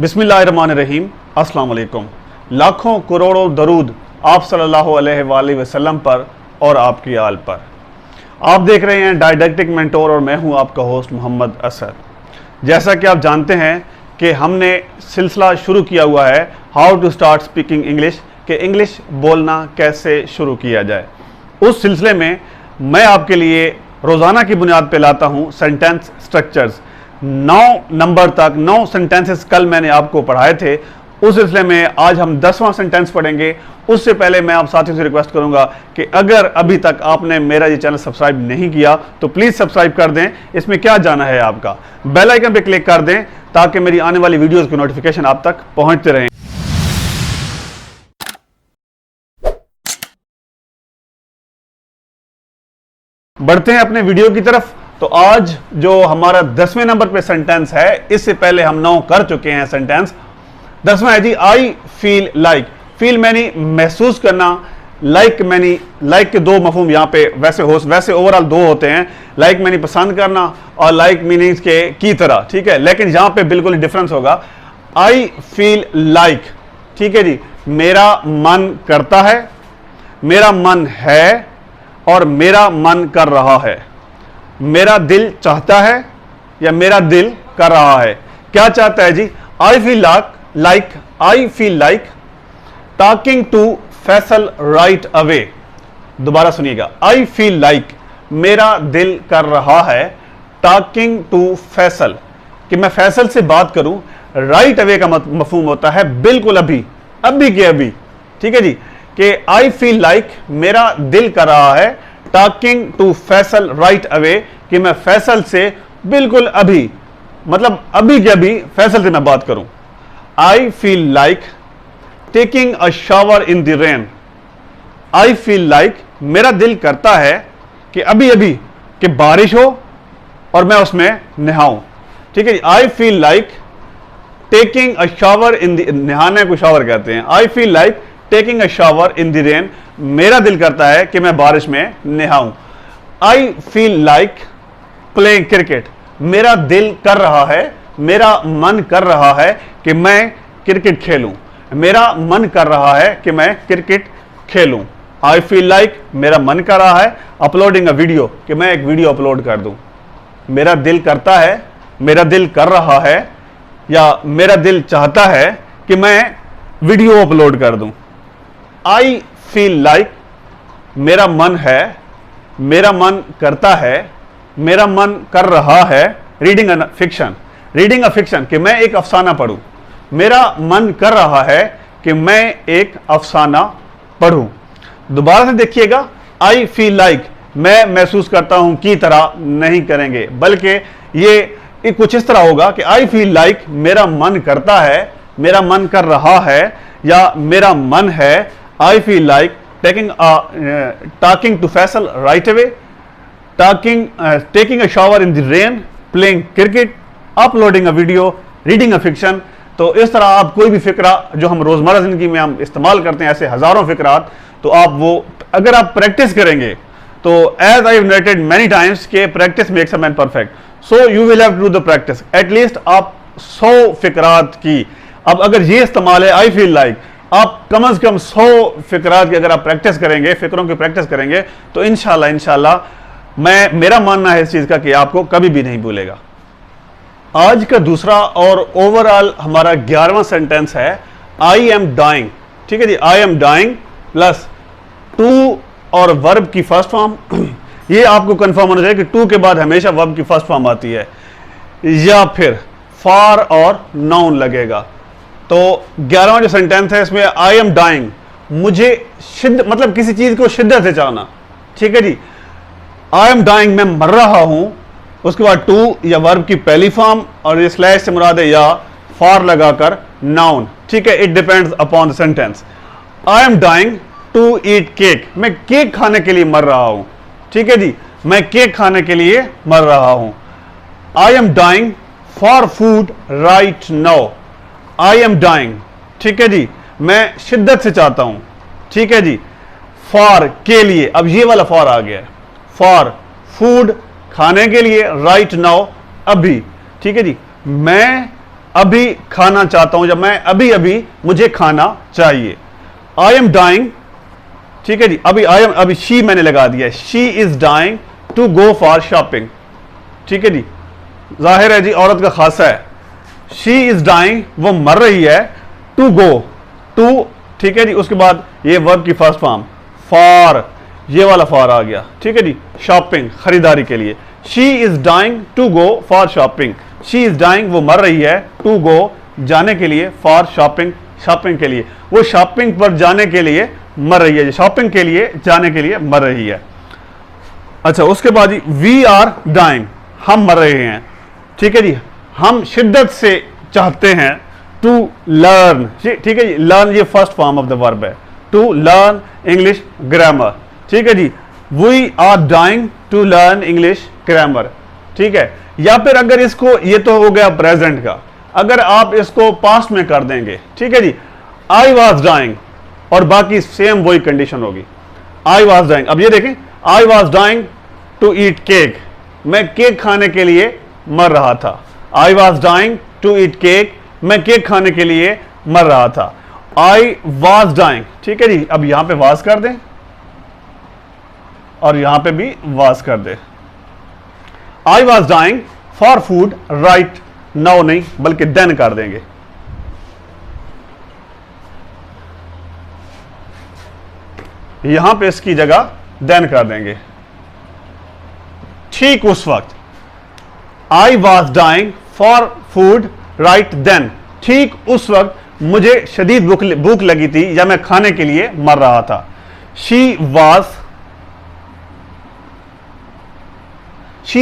बिस्मिल्लाहिर्रहमानिर्रहीम। अस्सलाम वालेकुम। लाखों करोड़ों दरूद आप सल्लल्लाहु अलैहि वसल्लम पर और आपकी आल पर। आप देख रहे हैं डायडेक्टिक मेंटोर और मैं हूं आपका होस्ट मोहम्मद असद। जैसा कि आप जानते हैं कि हमने सिलसिला शुरू किया हुआ है how to start speaking English, कि इंग्लिश बोलना कैसे शुरू किया जाए। उस सिलसिले में मैं आपके लिए रोज़ाना की बुनियाद पे लाता हूं सेंटेंस स्ट्रक्चर्स। 9 नंबर तक 9 सेंटेंसेस कल मैंने आपको पढ़ाए थे। उस सिलसिले में आज हम 10वां सेंटेंस पढ़ेंगे। उससे पहले मैं आप साथियों से रिक्वेस्ट करूंगा कि अगर अभी तक आपने मेरा ये चैनल सब्सक्राइब नहीं किया तो प्लीज़ सब्सक्राइब कर दें। इसमें क्या जाना है, आपका बेल आइकन पे क्लिक कर दें ताकि मेरी आने वाली वीडियोस की नोटिफिकेशन आप तक पहुंचते रहें। बढ़ते हैं अपने वीडियो की तरफ। तो आज जो हमारा 10वें नंबर पे सेंटेंस है, इससे पहले हम 9 कर चुके हैं सेंटेंस। 10वां है जी आई फील लाइक। फील मैंने महसूस करना, लाइक मैंने, लाइक के 2 मफहूम यहाँ पे वैसे ओवरऑल 2 होते हैं। लाइक मैंने पसंद करना और लाइक मीनिंग्स के की तरह, ठीक है, लेकिन यहाँ पे बिल्कुल डिफरेंस होगा। आई फील लाइक, ठीक है जी, मेरा मन करता है, मेरा मन है और मेरा मन कर रहा है। मेरा दिल चाहता है या मेरा दिल कर रहा है। क्या चाहता है जी? I feel like talking to Faisal right away. दोबारा सुनिएगा, आई फील लाइक मेरा दिल कर रहा है टॉकिंग टू फैसल, कि मैं फैसल से बात करूं। राइट अवे का मफहूम होता है बिल्कुल अभी, अभी के अभी, ठीक है जी, कि आई फील लाइक मेरा दिल कर रहा है talking to Faisal right away, कि मैं फैसल से बिल्कुल अभी, मतलब अभी के अभी फैसल से मैं बात करूं। आई feel like taking a shower in the rain. I feel like मेरा दिल करता है कि अभी अभी कि बारिश हो और मैं उसमें नहाऊं, ठीक है जी। I feel like taking a shower in the, नहाने को शावर कहते हैं। I feel like taking a shower in the rain, मेरा दिल करता है कि मैं बारिश में नहाऊं। I feel like playing cricket, मेरा दिल कर रहा है, मेरा मन कर रहा है कि मैं क्रिकेट खेलूं। मेरा मन कर रहा है कि मैं क्रिकेट खेलूं। आई फील लाइक मेरा मन कर रहा है अपलोडिंग अ वीडियो, कि मैं एक वीडियो अपलोड कर दूं। मेरा दिल करता है, मेरा दिल कर रहा है या मेरा दिल चाहता है कि मैं वीडियो अपलोड कर दूं। आई फील लाइक मेरा मन है, मेरा मन करता है, मेरा मन कर रहा है रीडिंग अ फिक्शन, कि मैं एक अफसाना पढ़ूं। मेरा मन कर रहा है कि मैं एक अफसाना पढ़ूं। दोबारा से देखिएगा, आई फील लाइक मैं महसूस करता हूं की तरह नहीं करेंगे, बल्कि ये कुछ इस तरह होगा कि आई फील लाइक मेरा मन करता है, मेरा मन कर रहा है या मेरा मन है। I feel like talking to Faisal right away, taking a shower in the rain, playing cricket, uploading a video, reading a fiction. तो इस तरह आप कोई भी फिक्रा जो हम रोजमर्रा जिंदगी में हम इस्तेमाल करते हैं, ऐसे हजारों फिक्रात, तो आप वो अगर आप प्रैक्टिस करेंगे तो as I narrated many times के practice makes a man perfect, so you will have to do the practice. At least आप 100 फिक्रात की, अब अगर ये इस्तेमाल है आई फील लाइक, आप कम से कम 100 फिक्रात की अगर आप प्रैक्टिस करेंगे, फिक्रों की प्रैक्टिस करेंगे, तो इंशाल्लाह मेरा मानना है इस चीज का कि आपको कभी भी नहीं भूलेगा। आज का दूसरा और ओवरऑल हमारा 11वां सेंटेंस है आई एम डाइंग, ठीक है जी। I am dying plus to और वर्ब की फर्स्ट फॉर्म। ये आपको कंफर्म होना चाहिए कि टू के बाद हमेशा वर्ब की फर्स्ट फॉर्म आती है, या फिर फॉर और नाउन लगेगा। तो 11वां जो सेंटेंस है इसमें आई एम डाइंग, मुझे मतलब किसी चीज को शिद्दत से चाहना, ठीक है जी। आई एम डाइंग मैं मर रहा हूं, उसके बाद टू या वर्ब की पहली फॉर्म और ये स्लैश से मुराद है या फॉर लगाकर नाउन, ठीक है। It depends upon the sentence. I am dying to eat cake, मैं केक खाने के लिए मर रहा हूं, ठीक है जी, मैं केक खाने के लिए मर रहा हूं। I am dying for food right now, I am dying, ठीक है जी, मैं शिद्दत से चाहता हूं, ठीक है जी। फॉर के लिए, अब ये वाला फॉर आ गया है, फॉर फूड खाने के लिए, राइट नाउ अभी, ठीक है जी, मैं अभी खाना चाहता हूं, या मैं अभी अभी मुझे खाना चाहिए। आई एम डाइंग, ठीक है जी, अभी शी मैंने लगा दिया है, she is dying to go for shopping, ठीक है जी, जाहिर है जी औरत का खासा है। शी इज डाइंग, वो मर रही है, टू गो, टू, ठीक है जी, उसके बाद ये वर्ब की फर्स्ट फॉर्म फॉर, ये वाला फॉर आ गया, ठीक है जी, शॉपिंग, खरीदारी के लिए। She is dying to go for shopping, she is dying, वो मर रही है, टू गो, जाने के लिए, फॉर शॉपिंग, शॉपिंग के लिए, वो शॉपिंग पर जाने के लिए मर रही है, शॉपिंग के लिए जाने के लिए मर रही है। अच्छा, उसके बाद वी आर डाइंग, हम मर रहे हैं, ठीक है जी, हम शिद्दत से चाहते हैं टू लर्न, ठीक है जी, लर्न ये first form of the verb है, टू लर्न इंग्लिश ग्रामर, ठीक है जी, we are dying to learn English grammar, ठीक है। या फिर अगर इसको, ये तो हो गया प्रेजेंट का, अगर आप इसको पास्ट में कर देंगे, ठीक है जी, आई वॉज डाइंग, और बाकी सेम वही कंडीशन होगी, आई वॉज डाइंग। अब ये देखें, I was dying to eat cake, मैं केक खाने के लिए मर रहा था, I was dying to eat cake, मैं केक खाने के लिए मर रहा था। आई वॉज डाइंग, ठीक है जी, अब यहां पे वाज कर दें और यहां पे भी वाज कर दे। I was dying for food right now नहीं, बल्कि देन कर देंगे। यहां पे इसकी जगह देन कर देंगे, ठीक उस वक्त। I was dying for food right then, ठीक उस वक्त मुझे शदीद भूख लगी थी या मैं खाने के लिए मर रहा था। She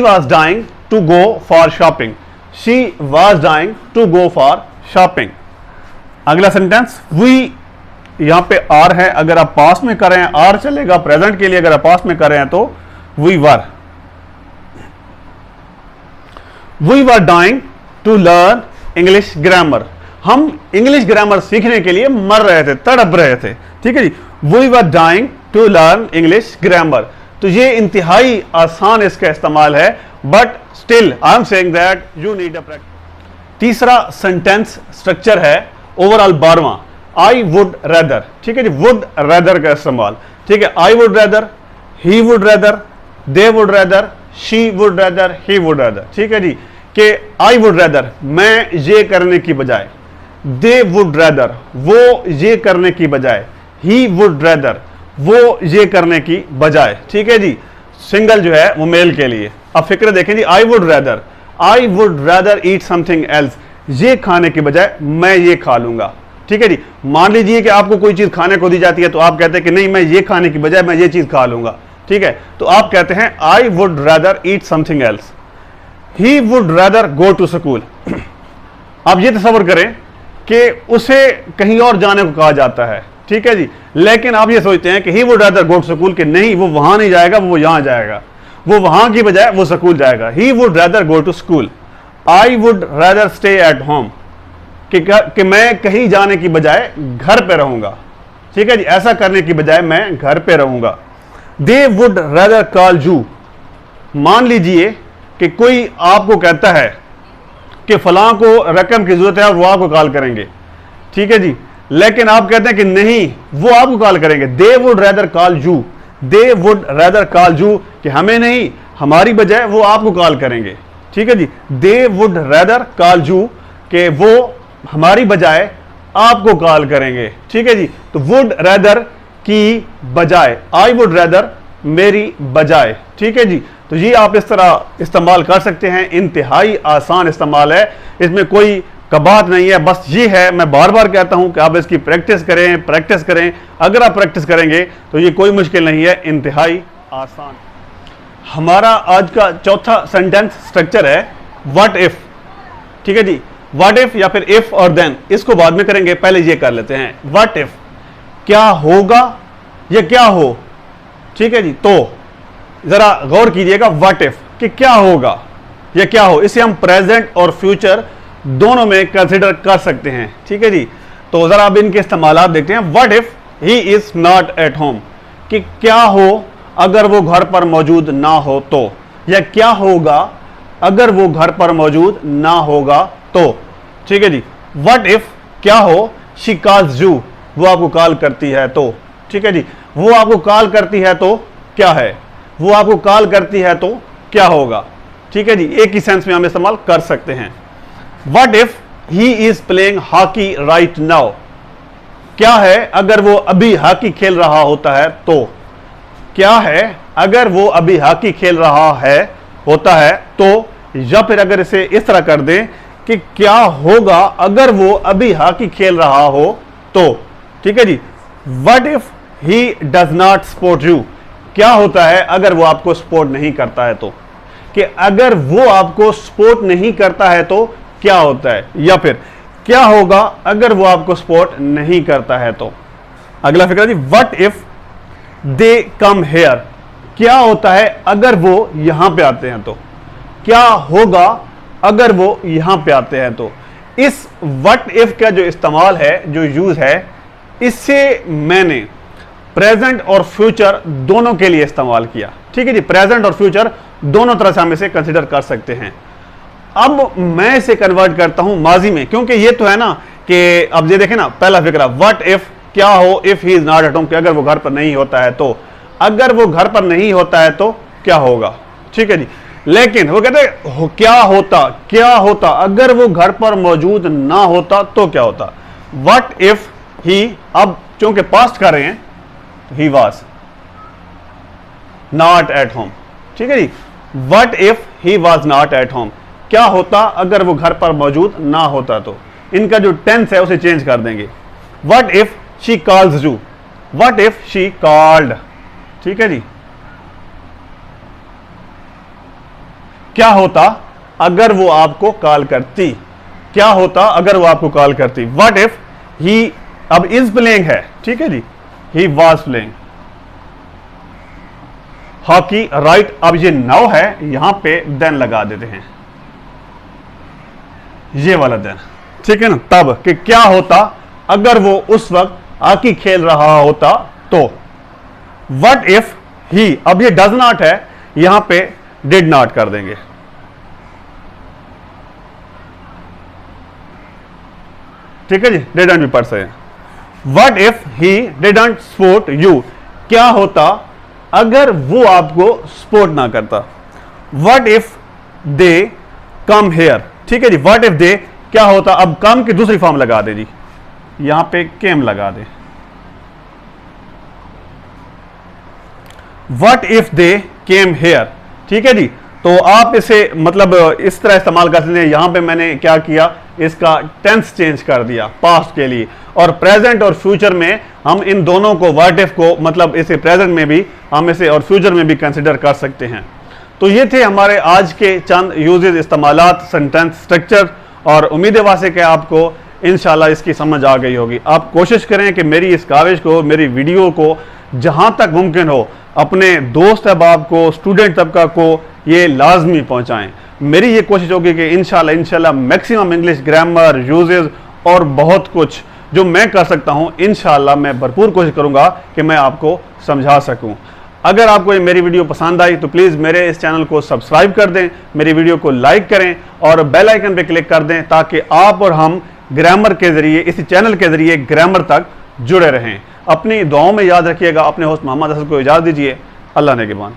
was dying to go for shopping, she was dying to go for shopping. अगला सेंटेंस, वी, यहां पे आर है, अगर आप पास्ट में कर रहे हैं आर चलेगा, प्रेजेंट के लिए अगर आप पास्ट में कर रहे हैं तो we were. We were dying to learn English grammar, हम इंग्लिश ग्रामर सीखने के लिए मर रहे थे, तड़प रहे थे, ठीक है जी। We were dying to learn English grammar, तो ये इंतहाई आसान इसका इस्तेमाल है, but still I am saying that you need a practice. तीसरा सेंटेंस स्ट्रक्चर है ओवरऑल 12वां, आई वुड रेदर, ठीक है जी, वुड रेदर का इस्तेमाल, ठीक है। I would rather, he would rather, they would rather, she would rather, he would rather, ठीक है जी, कि आई वुड रेदर, मैं ये करने की बजाय, दे वुड रेदर, वो ये करने की बजाय, ही वुड रेदर, वो ये करने की बजाय, ठीक है जी। सिंगल जो है वो मेल के लिए। अब फिक्र देखें जी, I would rather eat something else, ये खाने की बजाय मैं ये खा लूंगा, ठीक है जी। मान लीजिए कि आपको कोई चीज खाने को दी जाती है तो आप कहते हैं कि नहीं, मैं ये खाने की बजाय मैं ये चीज खा लूंगा, ठीक है, तो आप कहते हैं I would rather eat something else. He would rather go to school, आप ये तस्वर करें कि उसे कहीं और जाने को कहा जाता है, ठीक है जी, लेकिन आप ये सोचते हैं कि he would rather go to school, कि नहीं वो वहां नहीं जाएगा, वो यहां जाएगा, वो वहां की बजाय वो स्कूल जाएगा। He would rather go to school. I would rather stay at home, कि मैं कहीं जाने की बजाय घर पे रहूंगा, ठीक है जी, ऐसा करने की बजाय मैं घर पे रहूंगा। दे वुड रेदर कॉल यू, मान लीजिए कि कोई आपको कहता है कि फलां को रकम की जरूरत है और वो आपको कॉल करेंगे, ठीक है जी, लेकिन आप कहते हैं कि नहीं वो आपको कॉल करेंगे। दे would rather call you, they would rather call you, कि हमें नहीं, हमारी बजाय वो आपको कॉल करेंगे, ठीक है जी। They would rather call you, कि वो हमारी बजाय आपको कॉल करेंगे, ठीक है जी। तो वुड रेदर की बजाय, आई वुड रेदर मेरी बजाय, ठीक है जी। तो ये आप इस तरह इस्तेमाल कर सकते हैं, इंतहाई आसान इस्तेमाल है, इसमें कोई कबात नहीं है। बस ये है, मैं बार बार कहता हूं कि आप इसकी प्रैक्टिस करें। अगर आप प्रैक्टिस करेंगे तो ये कोई मुश्किल नहीं है, इंतहाई आसान। हमारा आज का चौथा सेंटेंस स्ट्रक्चर है व्हाट इफ, ठीक है जी। व्हाट इफ या फिर इफ और देन, इसको बाद में करेंगे, पहले ये कर लेते हैं। व्हाट इफ, क्या होगा या क्या हो, ठीक है जी। तो जरा गौर कीजिएगा, व्हाट इफ कि क्या होगा या क्या हो, इसे हम प्रेजेंट और फ्यूचर दोनों में कंसिडर कर सकते हैं, ठीक है जी। तो जरा अब इनके इस्तेमाल देखते हैं। What if he is not at home, कि क्या हो अगर वो घर पर मौजूद ना हो तो, या क्या होगा अगर वो घर पर मौजूद ना होगा तो। ठीक है जी। व्हाट इफ क्या हो, शी कॉल्स यू, वो आपको कॉल करती है तो, ठीक है जी। वो आपको कॉल करती है तो क्या है, वो आपको कॉल करती है तो क्या होगा, ठीक है जी। एक ही सेंस में हम इस्तेमाल कर सकते हैं। What if he is playing hockey right now, क्या है अगर वो अभी हॉकी खेल रहा होता है तो, क्या है अगर वो अभी हॉकी खेल रहा है होता है तो, या फिर अगर इसे इस तरह कर दें कि क्या होगा अगर वो अभी हॉकी खेल रहा हो तो, ठीक है जी। What if he does not support you, क्या होता है अगर वो आपको सपोर्ट नहीं करता है तो, कि अगर वो आपको सपोर्ट नहीं करता है तो क्या होता है, या फिर क्या होगा अगर वो आपको सपोर्ट नहीं करता है तो। अगला फिक्र जी, what if they come here, क्या होता है अगर वो यहां पे आते हैं तो, क्या होगा अगर वो यहां पे आते हैं तो। इस व्हाट इफ का जो इस्तेमाल है, जो यूज है, इससे मैंने प्रेजेंट और फ्यूचर दोनों के लिए इस्तेमाल किया, ठीक है जी। प्रेजेंट और फ्यूचर दोनों तरह से हम इसे कंसीडर कर सकते हैं। अब मैं इसे कन्वर्ट करता हूं माजी में, क्योंकि ये तो है ना कि अब ये देखें ना, पहला फिक्रा व्हाट इफ क्या हो, if he is not at home, कि अगर वो घर पर नहीं होता है तो, अगर वो घर पर नहीं होता है तो क्या होगा, ठीक है जी। लेकिन वो कहते हैं क्या होता अगर वो घर पर मौजूद ना होता तो क्या होता। व्हाट इफ ही, अब चूंकि पास्ट कर रहे हैं, he was not at home, ठीक है जी। What if he was not at home, क्या होता अगर वो घर पर मौजूद ना होता तो। इनका जो टेंस है उसे चेंज कर देंगे। What if she calls you, what if she called, ठीक है जी। क्या होता अगर वो आपको कॉल करती, क्या होता अगर वो आपको कॉल करती। व्हाट इफ ही, अब इज प्लेइंग है, ठीक है जी, he was playing hockey right. अब ये नाउ है, यहां पे देन लगा देते हैं, ये वाला देन, ठीक है ना। तब कि क्या होता अगर वो उस वक्त हॉकी खेल रहा होता तो। व्हाट इफ ही, अब ये डज नॉट है, यहां पे डिड नॉट कर देंगे, ठीक है जी। डिडंट भी पढ़ सकते। What if he didn't support you, क्या होता अगर वो आपको सपोर्ट ना करता। What if they come hair, ठीक है जी। व्हाट इफ दे क्या होता, अब कम की दूसरी फॉर्म लगा दे जी, यहां पे केम लगा दे। What if they came here, ठीक है जी। तो आप इसे मतलब इस तरह इस्तेमाल कर सकते हैं। यहां पे मैंने क्या किया, इसका टेंस चेंज कर दिया पास्ट के लिए, और प्रेजेंट और फ्यूचर में हम इन दोनों को, व्हाट इफ को मतलब इसे प्रेजेंट में भी हम इसे और फ्यूचर में भी कंसिडर कर सकते हैं। तो ये थे हमारे आज के चंद यूजेज, इस्तेमालात, सेंटेंस स्ट्रक्चर, और उम्मीद है वासे कि आपको इंशाल्लाह इसकी समझ आ गई होगी। आप कोशिश करें कि मेरी इस काविश को, मेरी वीडियो को जहां तक मुमकिन हो अपने दोस्त अहबाब को, स्टूडेंट तबका को ये लाजमी पहुंचाएं। मेरी ये कोशिश होगी कि इंशाल्लाह मैक्सिमम इंग्लिश ग्रामर, यूजेज और बहुत कुछ जो मैं कर सकता हूं, इंशाल्लाह मैं भरपूर कोशिश करूंगा कि मैं आपको समझा सकूं। अगर आपको ये मेरी वीडियो पसंद आई तो प्लीज़ मेरे इस चैनल को सब्सक्राइब कर दें, मेरी वीडियो को लाइक करें और बेल आइकन पे क्लिक कर दें, ताकि आप और हम ग्रामर के ज़रिए, इस चैनल के ज़रिए ग्रामर तक जुड़े रहें। अपनी दुआओं में याद रखिएगा। अपने होस्ट मोहम्मद असद को इजाज़त दीजिए। अल्लाह नेगेबान।